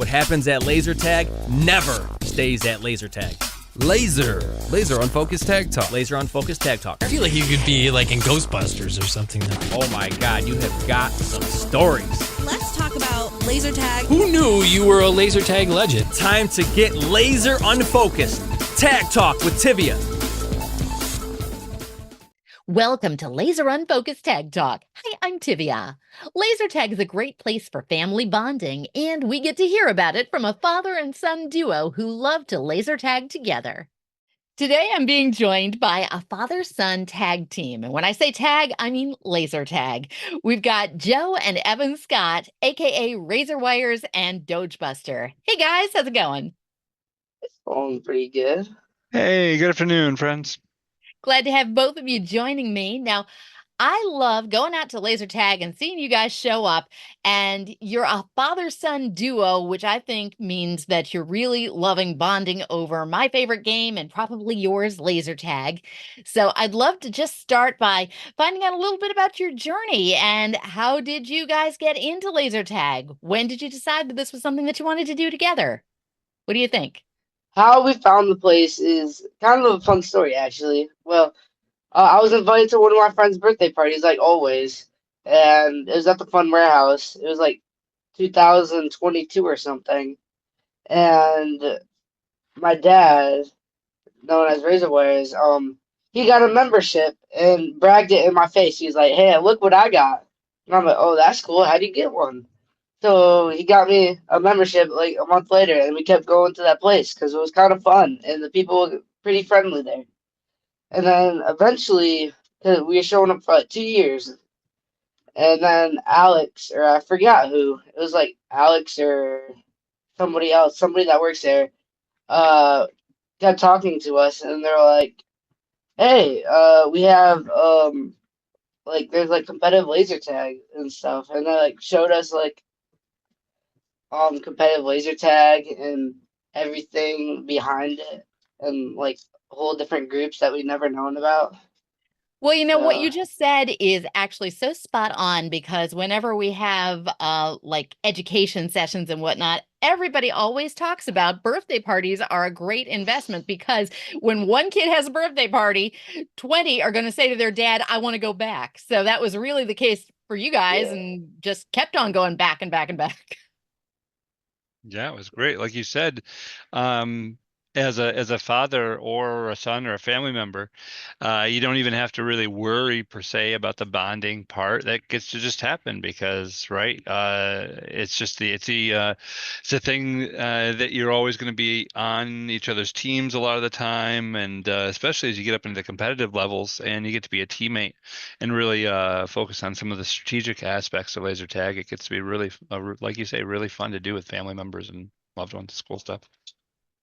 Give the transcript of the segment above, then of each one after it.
What happens at laser tag never stays at laser tag. Laser Unfocused Tag Talk. Laser Unfocused Tag Talk. I feel like you could be like in Ghostbusters or something. Oh my God, you have got some stories. Let's talk about laser tag. Who knew you were a laser tag legend? Time to get laser unfocused. Tag Talk with Tivia. Welcome to Laser Unfocused Tag Talk. Hi, I'm Tivia. Laser tag is a great place for family bonding, and we get to hear about it from a father and son duo who love to laser tag together. Today, I'm being joined by a father-son tag team. And when I say tag, I mean laser tag. We've got Joe and Evan Scott, aka Razor Wires and Dogebuster. Hey guys, how's it going? It's going pretty good. Hey, good afternoon, friends. Glad to have both of you joining me. Now, I love going out to laser tag and seeing you guys show up, and you're a father-son duo, which I think means that you're really loving bonding over my favorite game and probably yours, laser tag. So I'd love to just start by finding out a little bit about your journey and how did you guys get into laser tag? When did you decide that this was something that you wanted to do together? What do you think? How we found the place is kind of a fun story, actually. Well, I was invited to one of my friend's birthday parties, like always, and it was at the Fun Warehouse. It was like 2022 or something, and my dad, known as Razor Wires, he got a membership and bragged it in my face. He's like, "Hey, look what I got!" And I'm like, "Oh, that's cool. How do you get one?" So he got me a membership like a month later, and we kept going to that place because it was kind of fun, and the people were pretty friendly there. And then eventually, 'cause we were showing up for like 2 years, and then Alex, or I forgot who, it was like Alex or somebody else, somebody that works there, uh, kept talking to us, and they're like, "Hey, we have like there's like competitive laser tag and stuff," and they like showed us like competitive laser tag and everything behind it, and like whole different groups that we never known about. Well, you know, what So you just said is actually so spot on because whenever we have like education sessions and whatnot, everybody always talks about birthday parties are a great investment because when one kid has a birthday party, 20 are going to say to their dad, I want to go back. So that was really the case for you guys yeah, and just kept on going back and back and back. Yeah, it was great. Like you said, um, as a father or a son or a family member, you don't even have to really worry per se about the bonding part. That gets to just happen because, right? It's just it's a thing that you're always going to be on each other's teams a lot of the time, and especially as you get up into the competitive levels and you get to be a teammate and really focus on some of the strategic aspects of laser tag. It gets to be really, like you say, really fun to do with family members and loved ones. Cool stuff.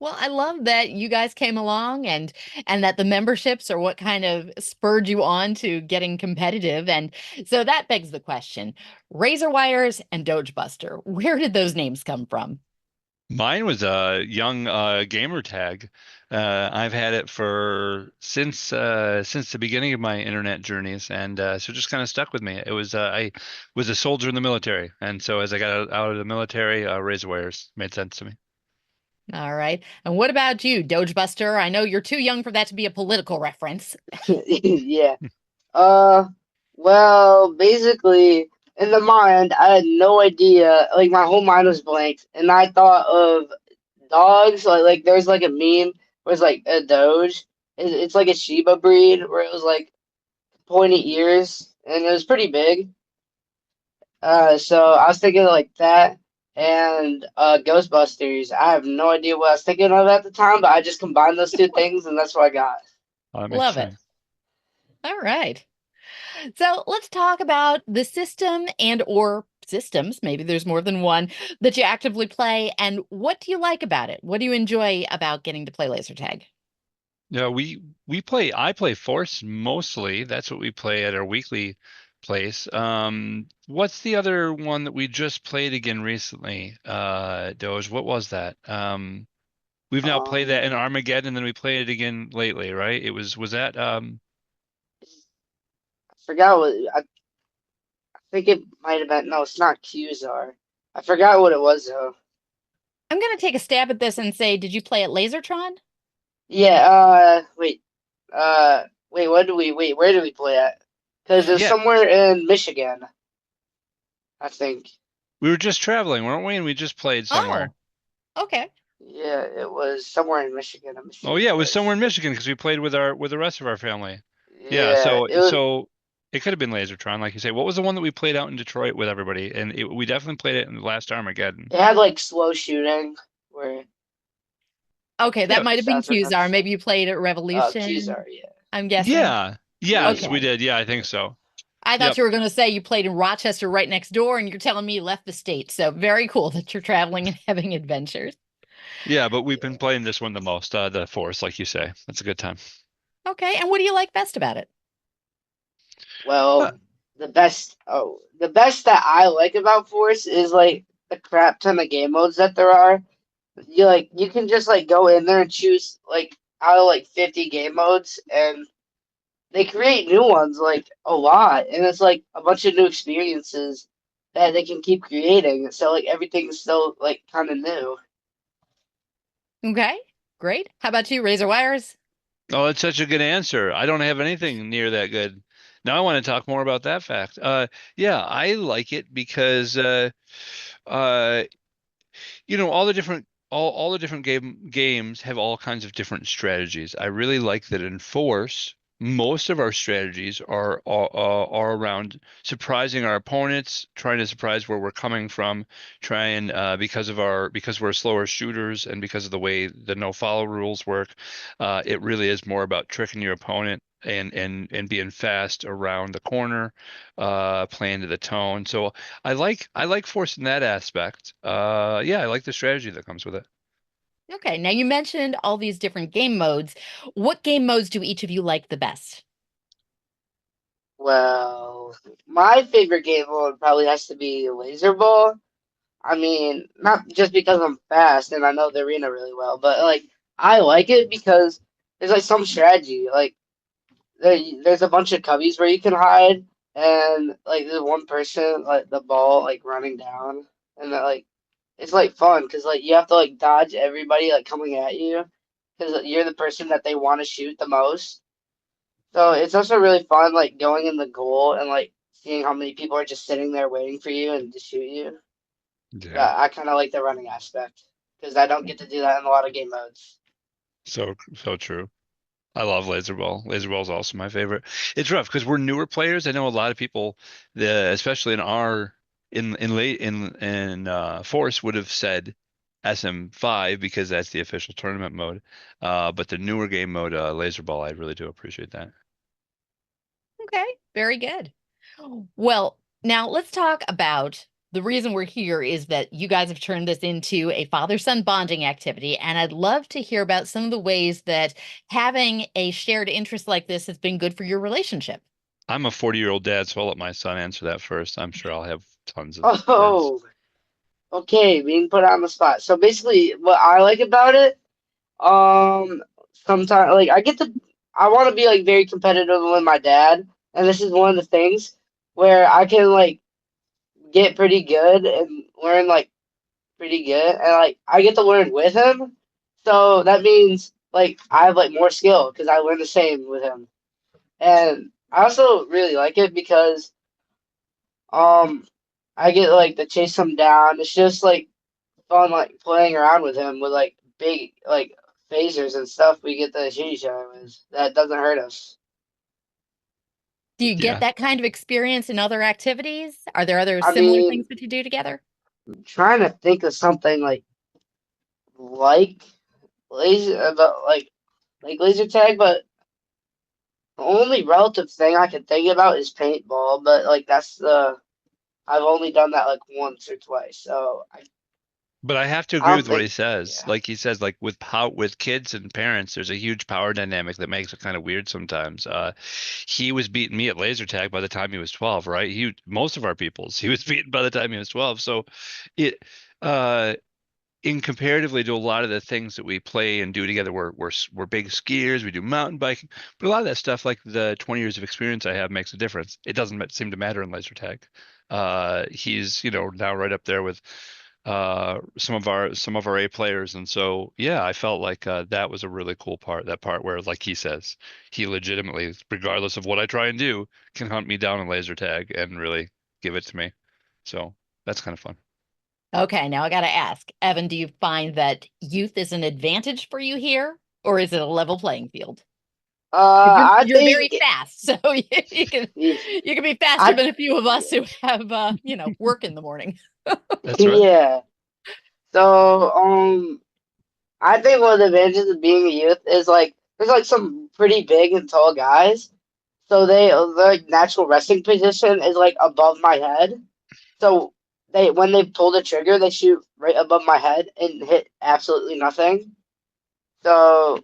Well, I love that you guys came along and that the memberships are what kind of spurred you on to getting competitive. And so that begs the question, Razor Wires and Dogebuster, where did those names come from? Mine was a young gamer tag. I've had it for since the beginning of my internet journeys, and so just kind of stuck with me. It was I was a soldier in the military, and so as I got out of the military, razor wires made sense to me. All right. And what about you, Dogebuster? I know you're too young for that to be a political reference. yeah. Uh, well, basically, in the mind, I had no idea. Like my whole mind was blank, and I thought of dogs. Like there's like a meme where it's like a Doge. It's like a Shiba breed where it was like pointy ears, and it was pretty big. So I was thinking like that and Ghostbusters. I have no idea what I was thinking of at the time, but I just combined those two things, and that's what I got. Oh, that makes Love it. sense. All right. So let's talk about the system and or systems, maybe there's more than one, that you actively play. And what do you like about it? What do you enjoy about getting to play laser tag? Yeah, we play. I play Force mostly. That's what we play at our weekly place. What's the other one that we just played again recently? Doge. What was that? We've now played that in Um, Armageddon, and then we played it again lately, right? Was that I forgot what I think it might have been. No, it's not Qzar. I forgot what it was though. I'm gonna take a stab at this and say, did you play at Lasertron? Yeah. Wait. Where do we play at? Because it's Yeah, somewhere in Michigan, I think. we were just traveling, weren't we? And we just played somewhere. Oh, okay. Yeah, it was somewhere in Michigan. I'm Oh sure it yeah, it was somewhere was. in Michigan because we played with the rest of our family. Yeah, Yeah, so it was. so it could have been Lasertron, like you say. What was the one that we played out in Detroit with everybody? And we definitely played it in the last Armageddon. It had like slow shooting, where Okay, that Yeah, might have been Qzar. astronaut. Maybe you played at Revolution, Qzar, yeah. I'm guessing. yeah, yes, we Yeah. did. Yeah, I think so. I thought Yep. you were going to say you played in Rochester right next door, and you're telling me you left the state. So very cool that you're traveling and having adventures. Yeah, but we've been playing this one the most, the Force, like you say. That's a good time. Okay, and what do you like best about it? Uh, Well, the best that I like about Force is like the crap ton of game modes that there are. You can just like go in there and choose like out of like 50 game modes, and they create new ones like a lot, and it's like a bunch of new experiences that they can keep creating. So like everything's still like kind of new. Okay, great. How about you, Razor Wires? oh, that's such a good answer. I don't have anything near that good. Now I want to talk more about that fact. Yeah, I like it because uh, all the different all the different games have all kinds of different strategies. I really like that in Force, most of our strategies are around surprising our opponents, trying to surprise where we're coming from, trying because we're slower shooters and because of the way the no follow rules work, it really is more about tricking your opponent and being fast around the corner, playing to the tone. So I like Force in that aspect. Yeah, I like the strategy that comes with it. Okay, now you mentioned all these different game modes. What game modes do each of you like the best? Well, my favorite game mode probably has to be Laser Ball. I mean, not just because I'm fast and I know the arena really well, but like I like it because there's like some strategy. Like there's a bunch of cubbies where you can hide, and like there's one person like the ball like running down, and that like it's like fun because like you have to like dodge everybody like coming at you because you're the person that they want to shoot the most. So it's also really fun like going in the goal and like seeing how many people are just sitting there waiting for you and to shoot you. Yeah. Yeah, I kind of like the running aspect because I don't get to do that in a lot of game modes. So true. I love Laser Ball. Laser Ball is also my favorite. It's rough because we're newer players. I know a lot of people, especially in our in late in Force would have said SM5 because that's the official tournament mode. But the newer game mode, Laser Ball, I really do appreciate that. Okay, very good. Well, now let's talk about the reason we're here is that you guys have turned this into a father-son bonding activity, and I'd love to hear about some of the ways that having a shared interest like this has been good for your relationship. I'm a 40-year-old dad, so I'll let my son answer that first. I'm sure I'll have tons of words. Oh, okay, being put on the spot. So basically, what I like about it, um, sometimes like I want to be like very competitive with my dad, and this is one of the things where I can like get pretty good and learn like pretty good, and like I get to learn with him. So that means like I have like more skill because I learn the same with him, and I also really like it because um I get like to chase him down. It's just like fun like playing around with him with like big like phasers and stuff we get to shoot each other with. That doesn't hurt us. Do you get Yeah. that kind of experience in other activities? Are there other I similar things mean, that you do together? trying to think of something like laser about like laser tag, but the only relative thing I can think about is paintball. But like that's the I've only done that like once or twice, so But I have to I agree don't with what he think says. yeah. Like he says, like with kids and parents, there's a huge power dynamic that makes it kind of weird sometimes. He was beating me at laser tag by the time he was 12, right? Most of our peoples, he was beaten by the time he was 12. So it uh in comparatively to a lot of the things that we play and do together, we're big skiers, we do mountain biking, but a lot of that stuff, like the 20 years of experience I have, makes a difference. It doesn't seem to matter in laser tag. He's now right up there with some of our A players, and so yeah, I felt like that was a really cool part. That part where, like he says, he legitimately, regardless of what I try and do, can hunt me down in laser tag and really give it to me. So that's kind of fun. Okay, now I got to ask, Evan, do you find that youth is an advantage for you here, or is it a level playing field? 'Cause I you're very think fast, so you can be faster I than a few of us who have work in the morning. That's right. yeah. So I think one of the advantages of being a youth is like there's like some pretty big and tall guys. So their like natural resting position is like above my head. So when they pull the trigger, they shoot right above my head and hit absolutely nothing. So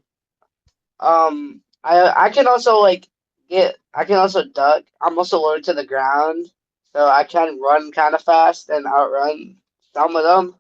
I can also like I can also duck. I'm also low to the ground, so I can run kind of fast and outrun some of them.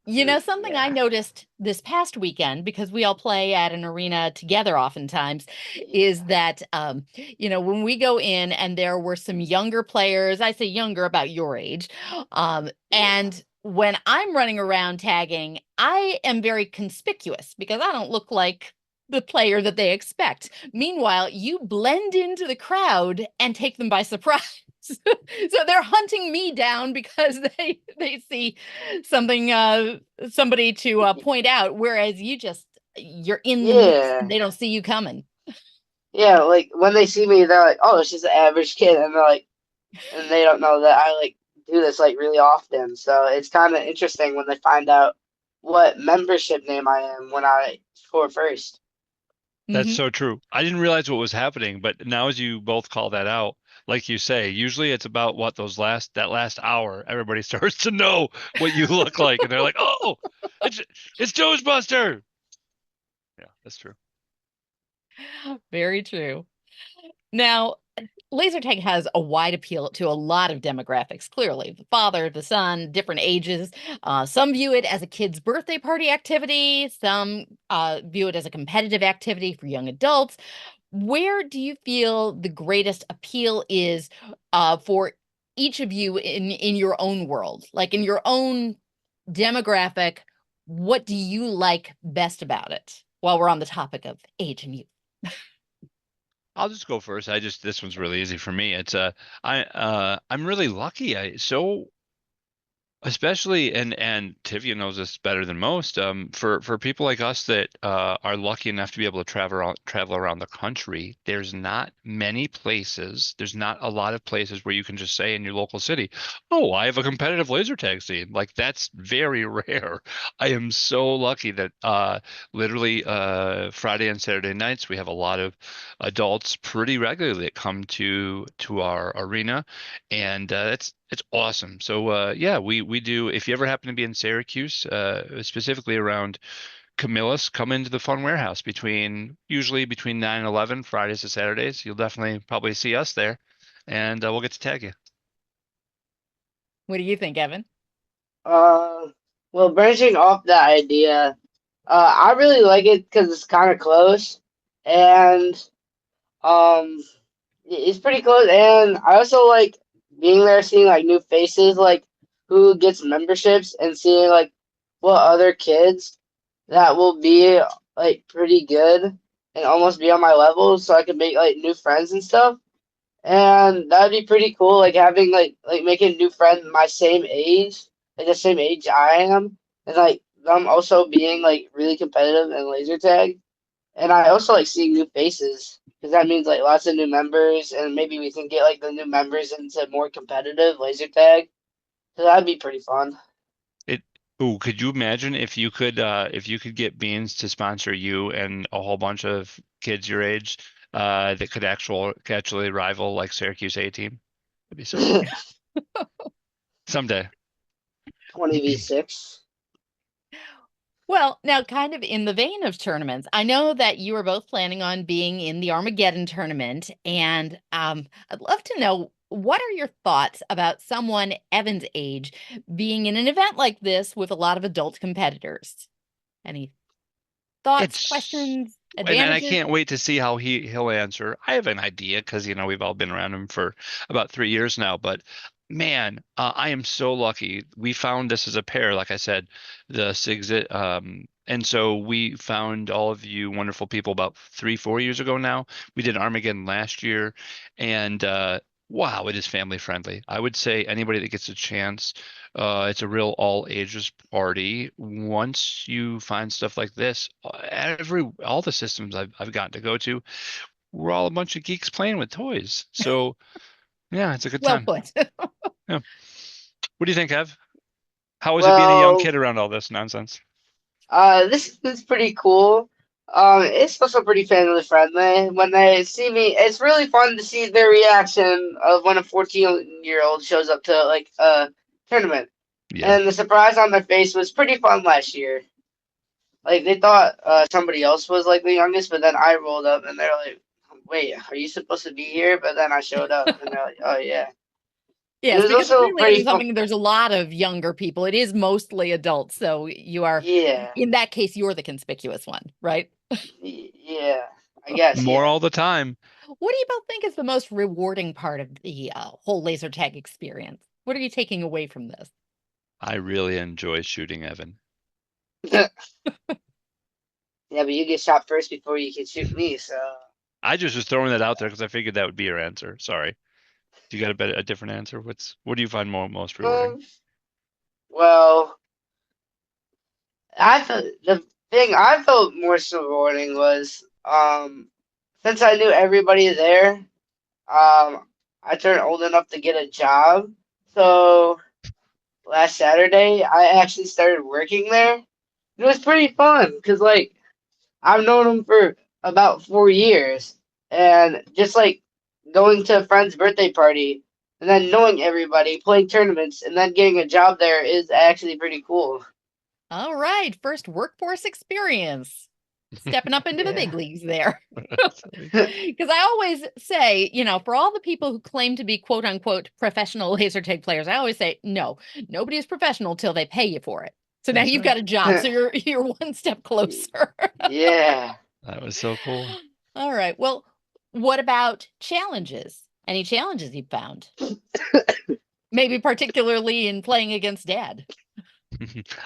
You know, something I Yeah. noticed this past weekend, because we all play at an arena together oftentimes, is Yeah. that, when we go in and there were some younger players, I say younger, about your age, Yeah. and when I'm running around tagging, I am very conspicuous because I don't look like the player that they expect. Meanwhile, you blend into the crowd and take them by surprise. So they're hunting me down because they see something somebody to point out, whereas you're in the mix and Yeah. they don't see you coming. Yeah, like when they see me, they're like, "Oh, it's just an average kid," and they're like, and they don't know that I like do this like really often. So it's kind of interesting when they find out what membership name I am when I score first. That's Hmm. so true. I didn't realize what was happening, but now as you both call that out, like you say, usually it's about what that last hour, everybody starts to know what you look like, and they're like, "Oh, it's it's Joe's Buster." Yeah, that's true. Very true. Now, laser tag has a wide appeal to a lot of demographics, clearly. The father, the son, different ages. Some view it as a kid's birthday party activity, some view it as a competitive activity for young adults. Where do you feel the greatest appeal is for each of you in your own world? Like in your own demographic, what do you like best about it? While we're on the topic of age and youth. I'll just go first. This one's really easy for me. I'm really lucky. I so Especially, and Tivia knows this better than most. For people like us that are lucky enough to be able to travel around the country, there's not many places. There's not a lot of places where you can just say in your local city, "Oh, I have a competitive laser tag scene." Like that's very rare. I am so lucky that literally Friday and Saturday nights we have a lot of adults pretty regularly that come to our arena, and it's awesome. So yeah, we do. If you ever happen to be in Syracuse, specifically around Camillus, come into the Fun Warehouse usually between 9 and 11 Fridays to Saturdays. You'll definitely probably see us there, and we'll get to tag you. What do you think, Evan? Uh, well, branching off that idea, I really like it because it's kind of close, and um, it's pretty close. And I also like being there, seeing like new faces, like who gets memberships, and seeing like what other kids that will be like pretty good and almost be on my level, so I can make like new friends and stuff. And that'd be pretty cool, like having like making a new friend my same age, like the same age I am, and like them also being like really competitive in laser tag. And I also like seeing new faces because that means like lots of new members, and maybe we can get like the new members into more competitive laser tag. So that'd be pretty fun. It. Ooh, could you imagine if you could get Beans to sponsor you and a whole bunch of kids your age that could actually rival like Syracuse A team? That'd be so cool. Someday. 20v6. Well, now, kind of in the vein of tournaments, I know that you are both planning on being in the Armageddon tournament, and I'd love to know what are your thoughts about someone Evan's age being in an event like this with a lot of adult competitors? Any thoughts, It's questions, and I advantages? can't wait to see how he'll answer. I have an idea because we've all been around him for about 3 years now, but Man, I am so lucky. We found this as a pair, like I said, the Sigzit. And so we found all of you wonderful people about 3, 4 years ago now. We did Armageddon last year, and wow, it is family friendly. I would say anybody that gets a chance, it's a real all ages party. Once you find stuff like this, all the systems I've gotten to go to, we're all a bunch of geeks playing with toys. So yeah, it's a good Well time. put. Yeah. What do you think, Ev? How is it being a young Well, kid around all this nonsense? this is pretty cool. It's also pretty family friendly. When they see me, it's really fun to see their reaction of when a 14-year-old shows up to like a tournament. Yeah. And the surprise on their face was pretty fun last year. Like they thought somebody else was like the youngest, but then I rolled up and they're like, "Wait, are you supposed to be here?" But then I showed up and they're like, "Oh yeah." And it Yes, was because it also really pretty isn't fun. something, there's a lot of younger people. It is mostly adults. So you are, Yeah, in that case, you're the conspicuous one, right? yeah. I guess More yeah. all the time. What do you both think is the most rewarding part of the whole laser tag experience? What are you taking away from this? I really enjoy shooting Evan. Yeah, but you get shot first before you can shoot me, so. I just was throwing that out there because I figured that would be your answer. Sorry. Do you got a different answer? What do you find most rewarding? Um, well, I thought the thing I felt more rewarding was since I knew everybody there, I turned old enough to get a job. So last Saturday, I actually started working there. It was pretty fun because like I've known him for about 4 years, and just like going to a friend's birthday party and then knowing everybody, playing tournaments, and then getting a job there is actually pretty cool. All right, first workforce experience. Stepping up into the big Yeah. leagues there. Because I always say, for all the people who claim to be quote unquote professional laser tag players, I always say, no, nobody is professional till they pay you for it. So now That's you've right. got a job. So you're one step closer. Yeah. That was so cool. All right. Well, what about challenges? Any challenges you found? Maybe particularly in playing against dad.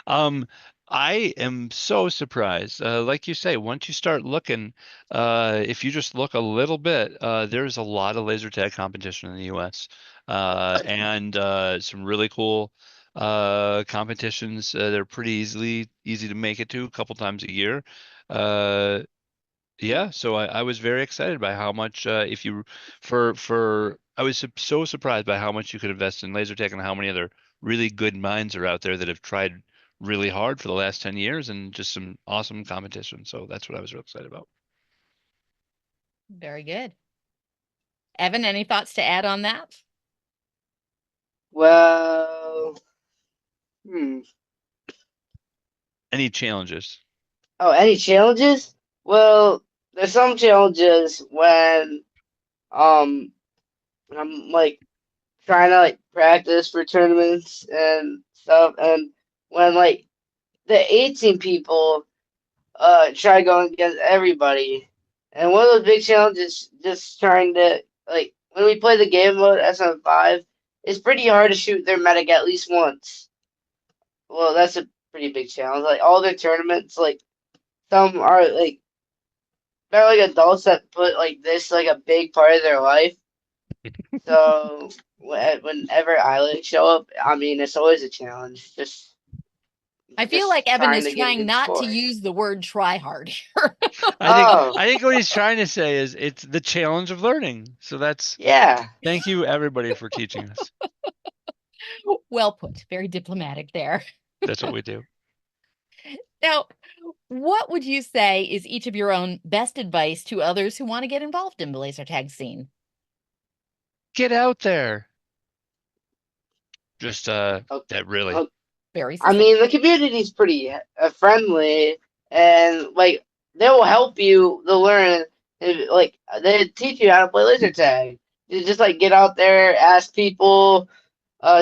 Um, I am so surprised. Like you say, once you start looking, if you just look a little bit, there's a lot of laser tag competition in the U.S. And some really cool competitions. They're pretty easy to make it to a couple times a year. Uh, yeah, so I was very excited by how much if you for I was so surprised by how much you could invest in laser tag and how many other really good minds are out there that have tried really hard for the last 10 years and just some awesome competition. So that's what I was real excited about. Very good. Evan, any thoughts to add on that? Well, hmm. Any challenges? Oh, any challenges? Well, there's some challenges when um I'm like trying to like practice for tournaments and stuff, and when like the 18 people try going against everybody, and one of those big challenges just trying to like when we play the game mode SM5, it's pretty hard to shoot their medic at least once. Well, that's a pretty big challenge. Like all their tournaments, like some are like they're like adults that put like this like a big part of their life. So whenever I like show up, I mean it's always a challenge. I feel like Just Evan trying is to get a trying good not to score. use the word try hard here. I think Oh, I think what he's trying to say is it's the challenge of learning. So that's yeah. thank you everybody for teaching us. Well put. Very diplomatic there. That's what we do. Now, what would you say is each of your own best advice to others who want to get involved in the laser tag scene? Get out there. Just Oh, that really. oh, Very I succinct. mean, the community's pretty friendly, and like they will help you to learn. And, like they teach you how to play laser tag. You just like get out there, ask people,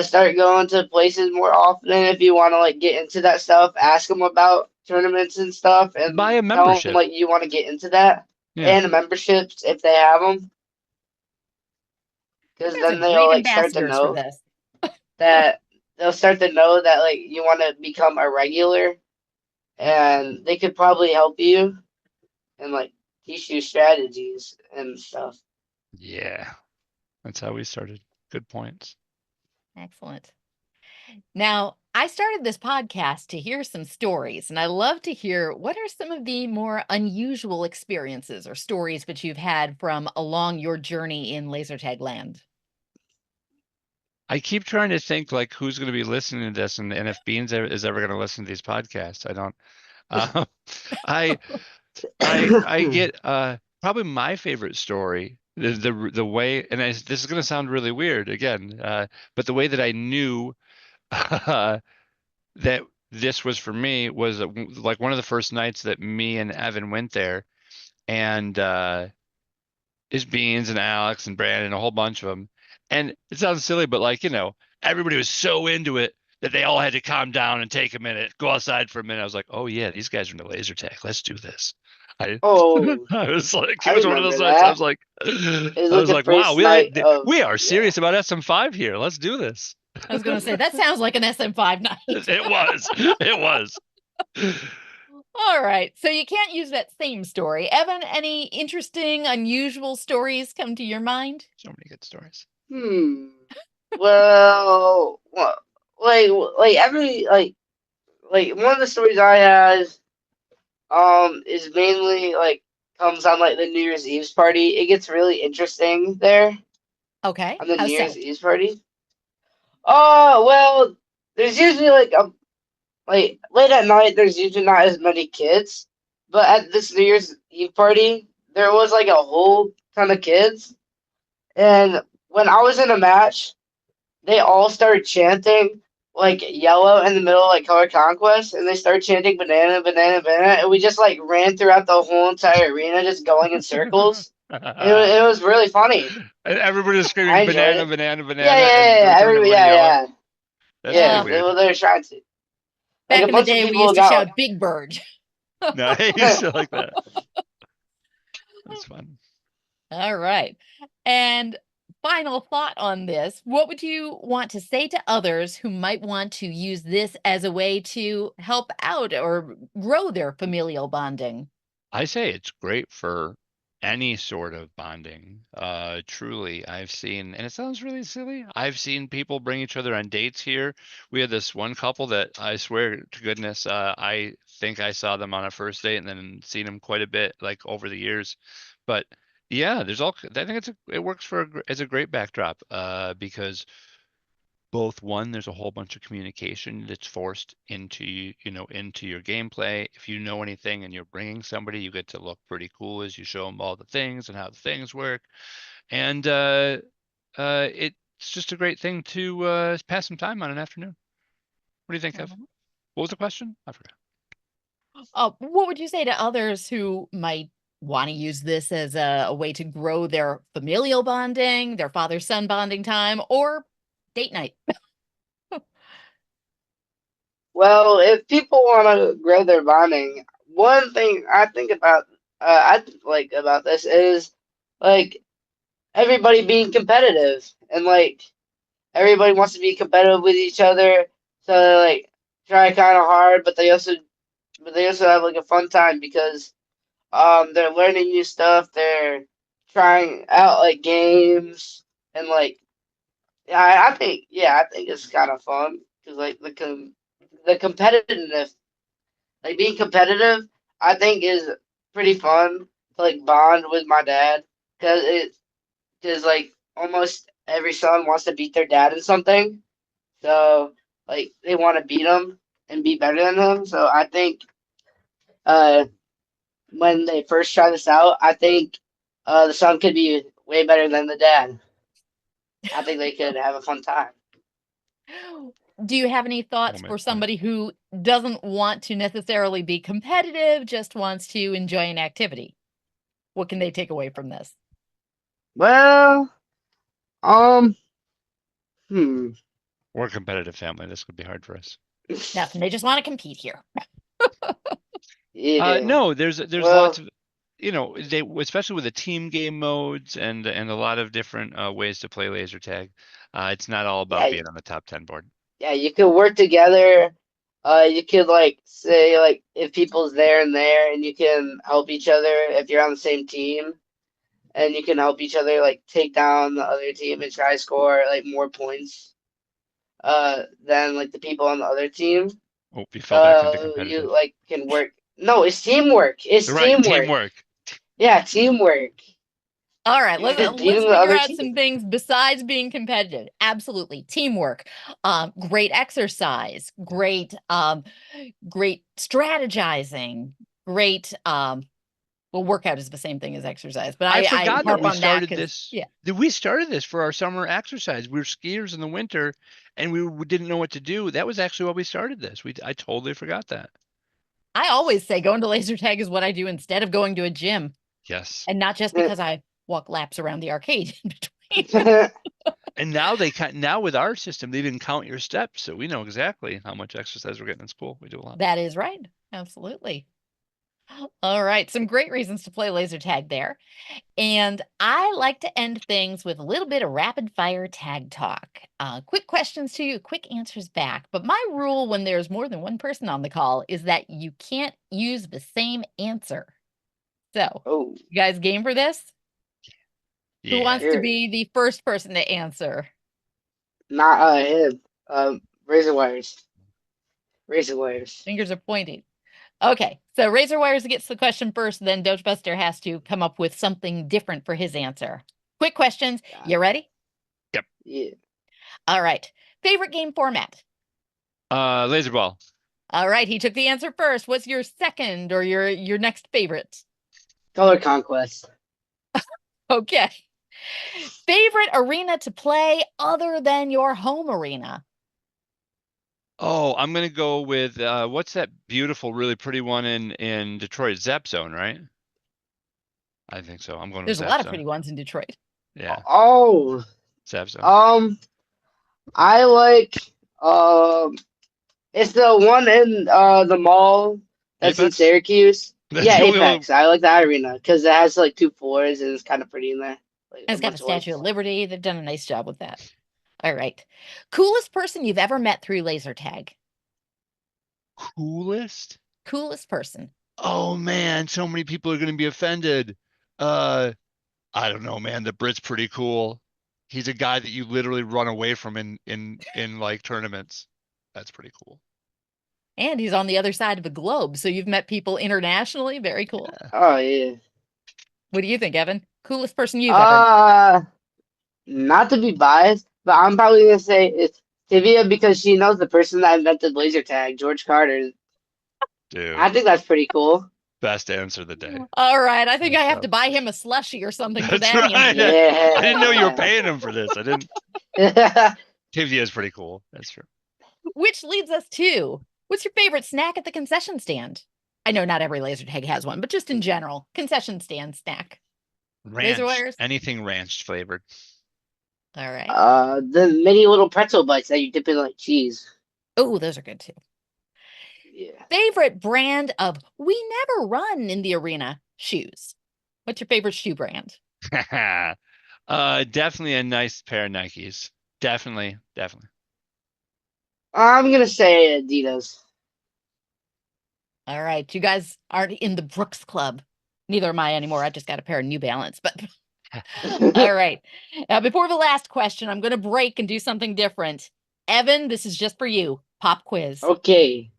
start going to places more often if you want to like get into that stuff. Ask them about tournaments and stuff, Buy and a tell them membership. like you want to get into that Yeah. and the memberships if they have them, You because guys are then they'll great like start to ambassadors for know. this. that they'll start to know that like you want to become a regular, and they could probably help you and like teach you strategies and stuff. Yeah, that's how we started. Good points. Excellent. Now, I started this podcast to hear some stories, and I love to hear what are some of the more unusual experiences or stories that you've had from along your journey in laser tag land. I keep trying to think like who's going to be listening to this, and if Beans is ever going to listen to these podcasts. I don't. Uh, I I get probably my favorite story. The way, and this is going to sound really weird again, but the way that I knew that this was for me was like one of the first nights that me and Evan went there, and is Beans and Alex and Brandon, a whole bunch of them. And it sounds silly, but like, everybody was so into it that they all had to calm down and take a minute, go outside for a minute. I was like, oh yeah, these guys are into laser tag. Let's do this. I Oh, I was like, it I was one of remember those nights. I that. was like, It was I like was the like, wow, first night of we are yeah. serious about SM5 here. Let's do this. I was going to say, that sounds like an SM5 night. It was. It was. All right. So you can't use that same story. Evan, any interesting, unusual stories come to your mind? So many good stories. Well, like every like one of the stories I have is mainly like comes on like the New Year's Eve's party. It gets really interesting there Okay. on the How New Year's so? Eve's party. Oh well, there's usually like late at night. There's usually not as many kids, but at this New Year's Eve party, there was like a whole ton of kids. And when I was in a match, they all started chanting like yellow in the middle of like Color Conquest, and they started chanting banana, banana, banana, and we just like ran throughout the whole entire arena, just going in circles. And it was really funny. And everybody was I screaming enjoyed banana, it. banana, Yeah, banana, yeah, and yeah, they were yeah. turning Everybody, everybody yeah, yellow. yeah, That's pretty yeah. Uh, They weird. were there trying to. Like Back a in the bunch of day, we people used to got. shout Big Bird. Nice. I like that. That's fun. All right. And final thought on this, what would you want to say to others who might want to use this as a way to help out or grow their familial bonding? I say it's great for any sort of bonding. Truly, I've seen, and it sounds really silly. I've seen people bring each other on dates here. We had this one couple that I swear to goodness, I think I saw them on a first date and then seen them quite a bit, like over the years. But yeah, I think it works as a great backdrop, because both one, there's a whole bunch of communication that's forced into your gameplay. If you know anything and you're bringing somebody, you get to look pretty cool as you show them all the things and how the things work. And it's just a great thing to pass some time on an afternoon. What do you think, Kev? What was the question? I forgot. What would you say to others who might want to use this as a way to grow their familial bonding, their father-son bonding time, or date night? Well, if people want to grow their bonding, one thing I like about this is like everybody being competitive and like everybody wants to be competitive with each other. So they like try kind of hard, but they also have like a fun time because they're learning new stuff. They're trying out like games and like I think it's kind of fun because like the competitiveness, like being competitive, I think is pretty fun to like bond with my dad because like almost every son wants to beat their dad in something, so like they want to beat him and be better than him. So I think uh when they first try this out, I think the son could be way better than the dad. I think they could have a fun time. Do you have any Well thoughts for made point. somebody who doesn't want to necessarily be competitive, just wants to enjoy an activity? What can they take away from this? Well, um, hmm. We're a competitive family. This would be hard for us. Nothing. They just want to compete here. Yeah. No, there's lots Well, of. they especially with the team game modes and a lot of different ways to play laser tag. It's not all about Yeah, being on the top 10 board. yeah, you could work together. You could like say like if people's there and there, and you can help each other if you're on the same team, and you can help each other like take down the other team and try to score like more points than like the people on the other team. Oh, you fell back into You competitive. like can work. No, it's teamwork. It's Right, teamwork. teamwork. Yeah, teamwork. All right, You're just let's beating the figure other out team. some things besides being competitive. Absolutely, teamwork, great exercise, great strategizing, great. Well, workout is the same thing as exercise, but I I forgot that harp we on that started because this. yeah, We started this for our summer exercise. We were skiers in the winter, and we didn't know what to do. That was actually why we started this. I totally forgot that. I always say going to laser tag is what I do instead of going to a gym, Yes. and not just because I walk laps around the arcade in between. And now with our system, they didn't count your steps, so we know exactly how much exercise we're getting in school. We do a lot. That is right. Absolutely. All right, some great reasons to play laser tag there. And I like to end things with a little bit of rapid fire tag talk. Quick questions to you, quick answers back. But my rule when there's more than one person on the call is that you can't use the same answer. So, Oh, you guys game for this? Who Yeah. wants to sure. be the first person to answer? Not him. Razor wires. Razor wires. Fingers are pointing. Okay, so Razor Wires gets the question first, then Dogebuster has to come up with something different for his answer. Quick questions. Got You it. ready? Yep. Yeah. All right. Favorite game format? Laser ball. All right, he took the answer first. What's your second or your next favorite? Color conquest. Okay. Favorite arena to play other than your home arena? Oh, I'm gonna go with what's that beautiful, really pretty one in Detroit? Zap Zone, right? I think so. I'm going with There's a Zap lot of Zone. pretty ones in Detroit. Yeah, Oh, Zap Zone. um, I like it's the one in the mall that's in Apex. Syracuse. That's Yeah, the only one. Apex. I like that arena because it has like two floors and it's kind of pretty in there, like And a it's got the bunch of Statue of lights. Liberty. They've done a nice job with that. All right. Coolest person you've ever met through laser tag? Coolest? Coolest person. Oh man, so many people are gonna be offended. Uh, I don't know, man. The Brit's pretty cool. He's a guy that you literally run away from in like tournaments. That's pretty cool. And he's on the other side of the globe. So you've met people internationally. Very cool. Yeah. Oh yeah. What do you think, Evan? Coolest person you've ever met? Uh, Not to be biased, but I'm probably gonna say it's Tivia because she knows the person that invented laser tag, George Carter. I Dude, think that's pretty cool. best answer of the day. All right. I think Nice I have to job. buy him a slushie or something for That's that right. answer. I didn't know you were Yeah. paying him for this. I didn't. Tivia is pretty cool. That's true. Which leads us to what's your favorite snack at the concession stand? I know not every laser tag has one, but just in general, concession stand snack. Laser Ranch. wires. Anything ranch flavored. All right. The mini little pretzel bites that you dip in like cheese. Oh, those are good too. Yeah. Favorite brand of we never run in the arena shoes. What's your favorite shoe brand? Definitely a nice pair of Nikes. Definitely, definitely. I'm gonna say Adidas. All right. You guys aren't in the Brooks Club. Neither am I anymore. I just got a pair of New Balance, but all right. Now, before the last question, I'm going to break and do something different. Evan, this is just for you. Pop quiz. Okay.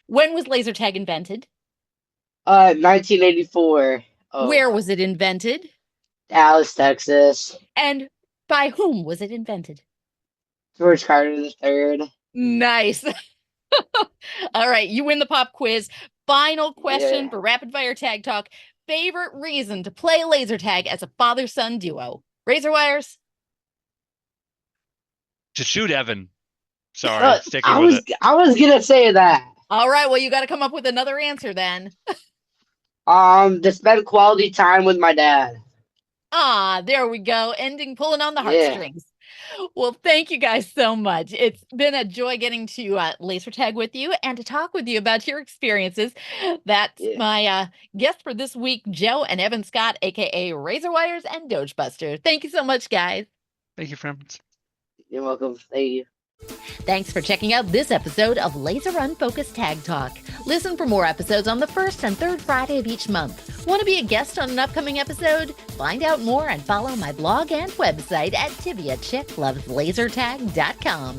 When was laser tag invented? 1984. Oh, Where was it invented? Dallas, Texas. And by whom was it invented? George Carter the third. Nice. All right. You win the pop quiz. Final question Yeah. for rapid fire tag talk. Favorite reason to play laser tag as a father son duo? Razor wires? To shoot Evan. Sorry, sticking I with was it. I was gonna say that. All right. Well, you got to come up with another answer then. To spend quality time with my dad. Ah, there we go. Ending pulling on the Yeah. heartstrings. Well, thank you guys so much. It's been a joy getting to laser tag with you and to talk with you about your experiences. That's Yeah. my guest for this week, Joe and Evan Scott, aka Razor Wires and Dogebuster. Thank you so much, guys. Thank you, friends. You're welcome. Thank you. Thanks for checking out this episode of Laser Unfocused Tag Talk. Listen for more episodes on the first and third Friday of each month. Want to be a guest on an upcoming episode? Find out more and follow my blog and website at TiviaChickLovesLaserTag.com.